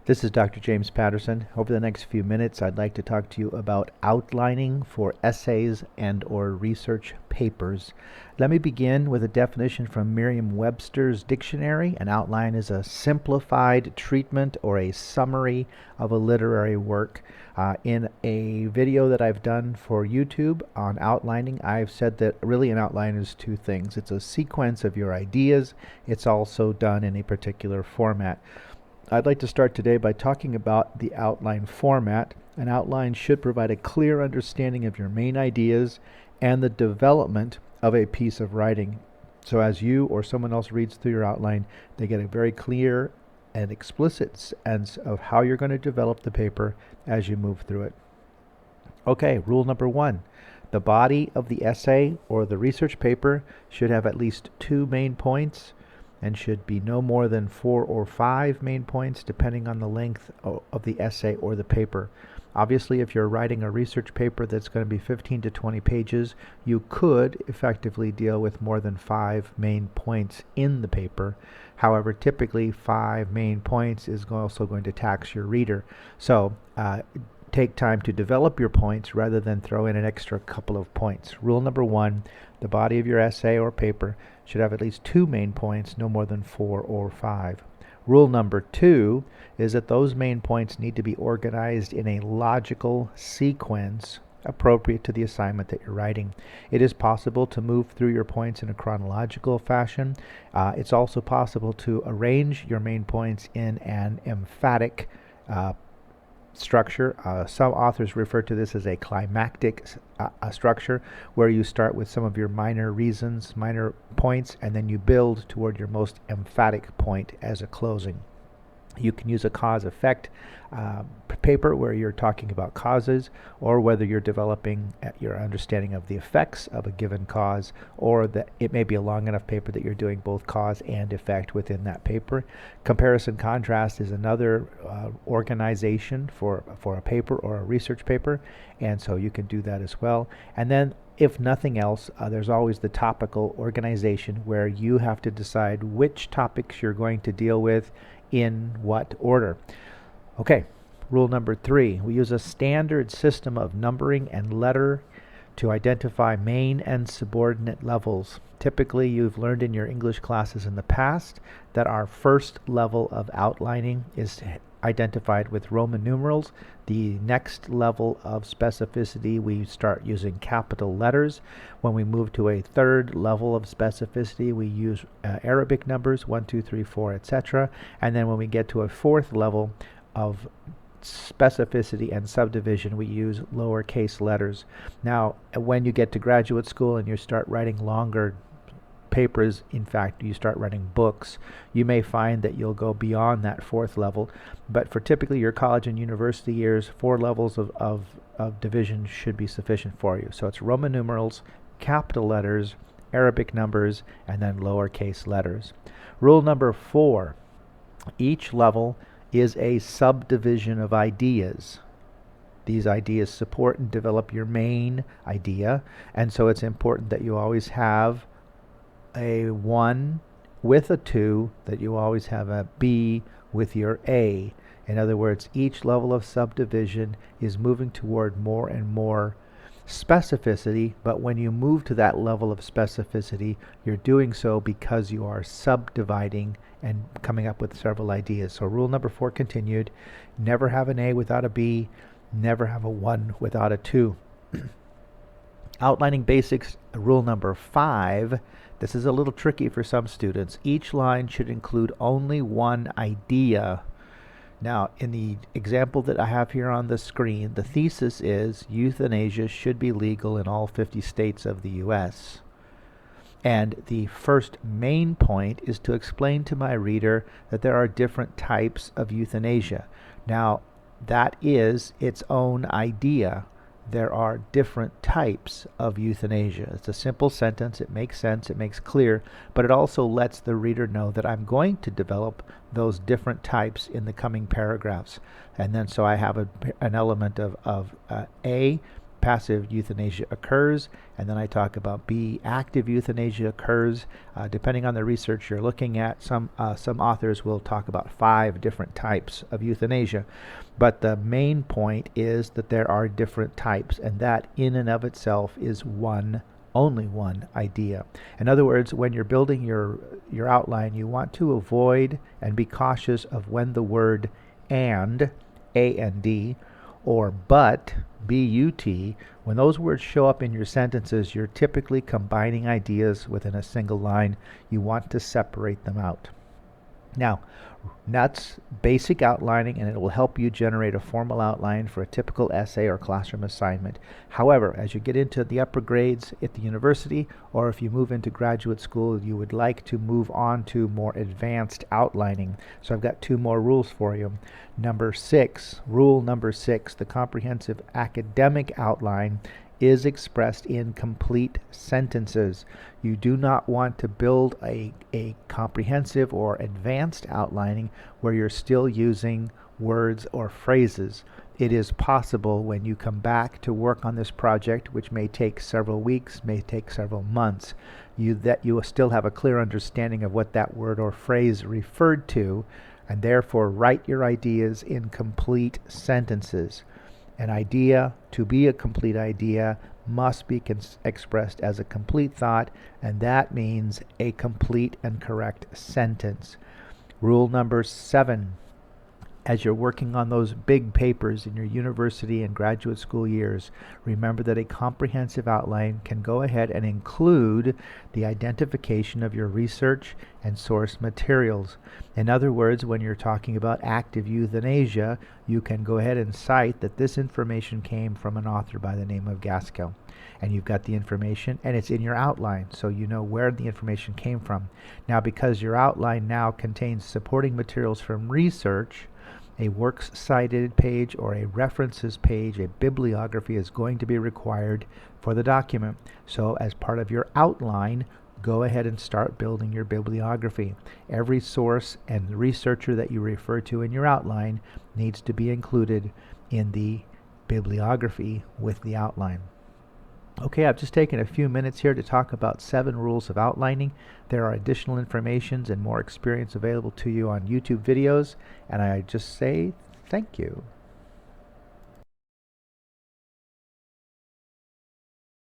This is Dr. James Patterson. Over the next few minutes, I'd like to talk to you about outlining for essays and/or research papers. Let me begin with a definition from Merriam-Webster's dictionary. An outline is a simplified treatment or a summary of a literary work. In a video that I've done for YouTube on outlining, I've said that really an outline is two things. It's a sequence of your ideas. It's also done in a particular format. I'd like to start today by talking about the outline format. An outline should provide a clear understanding of your main ideas and the development of a piece of writing. So as you or someone else reads through your outline, they get a very clear and explicit sense of how you're going to develop the paper as you move through it. Okay, rule number one. The body of the essay or the research paper should have at least two main points and should be no more than 4 or 5 main points depending on the length of the essay or the paper. Obviously, if you're writing a research paper that's going to be 15 to 20 pages, you could effectively deal with more than 5 main points in the paper. However, typically 5 main points is also going to tax your reader. So take time to develop your points rather than throw in an extra couple of points. Rule number one, the body of your essay or paper should have at least 2 main points, no more than 4 or 5. Rule number 2 is that those main points need to be organized in a logical sequence appropriate to the assignment that you're writing. It is possible to move through your points in a chronological fashion. It's also possible to arrange your main points in an emphatic structure. Some authors refer to this as a climactic structure, where you start with some of your minor reasons, minor points, and then you build toward your most emphatic point as a closing. You can use a cause-effect paper where you're talking about causes, or whether you're developing your understanding of the effects of a given cause, or that it may be a long enough paper that you're doing both cause and effect within that paper. Comparison contrast is another organization for a paper or a research paper, and so you can do that as well. And then if nothing else, there's always the topical organization, where you have to decide which topics you're going to deal with in what order. Okay, rule number 3. We use a standard system of numbering and letter to identify main and subordinate levels. Typically, you've learned in your English classes in the past that our first level of outlining is identified with Roman numerals. The next level of specificity, we start using capital letters. When we move to a third level of specificity, we use Arabic numbers, 1, 2, 3, 4, etc. And then when we get to a fourth level of specificity and subdivision, we use lowercase letters. Now, when you get to graduate school and you start writing longer papers, in fact, you start writing books, you may find that you'll go beyond that fourth level. But for typically your college and university years, 4 levels of division should be sufficient for you. So it's Roman numerals, capital letters, Arabic numbers, and then lowercase letters. Rule number 4, each level is a subdivision of ideas. These ideas support and develop your main idea, and so it's important that you always have a 1 with a 2, that you always have a B with your A. In other words, each level of subdivision is moving toward more and more specificity, but when you move to that level of specificity, you're doing so because you are subdividing and coming up with several ideas. So rule number 4 continued: never have an A without a B, never have a 1 without a 2. Outlining basics, rule number 5. This is a little tricky for some students. Each line should include only one idea. Now, in the example that I have here on the screen, the thesis is euthanasia should be legal in all 50 states of the U.S. And the first main point is to explain to my reader that there are different types of euthanasia. Now, that is its own idea. There are different types of euthanasia. It's a simple sentence. It makes sense. It makes clear. But it also lets the reader know that I'm going to develop those different types in the coming paragraphs. And then so I have an element of A, passive euthanasia occurs, and then I talk about B, active euthanasia occurs. Depending on the research you're looking at, some authors will talk about 5 different types of euthanasia. But the main point is that there are different types, and that in and of itself is only one idea. In other words, when you're building your outline, you want to avoid and be cautious of when the word and, A-N-D, or but, B-U-T, when those words show up in your sentences, you're typically combining ideas within a single line. You want to separate them out. Now, that's basic outlining, and it will help you generate a formal outline for a typical essay or classroom assignment. However, as you get into the upper grades at the university, or if you move into graduate school, you would like to move on to more advanced outlining. So I've got 2 more rules for you. Rule number 6, the comprehensive academic outline is expressed in complete sentences. You do not want to build a comprehensive or advanced outlining where you're still using words or phrases. It is possible when you come back to work on this project, which may take several weeks, may take several months, that you will still have a clear understanding of what that word or phrase referred to, and therefore write your ideas in complete sentences. An idea, to be a complete idea, must be expressed as a complete thought, and that means a complete and correct sentence. Rule number 7. As you're working on those big papers in your university and graduate school years, remember that a comprehensive outline can go ahead and include the identification of your research and source materials. In other words, when you're talking about active euthanasia, you can go ahead and cite that this information came from an author by the name of Gaskill. And you've got the information, and it's in your outline, so you know where the information came from. Now, because your outline now contains supporting materials from research, a Works Cited page or a references page, a bibliography, is going to be required for the document. So as part of your outline, go ahead and start building your bibliography. Every source and researcher that you refer to in your outline needs to be included in the bibliography with the outline. Okay, I've just taken a few minutes here to talk about 7 rules of outlining. There are additional informations and more experience available to you on YouTube videos, and I just say thank you.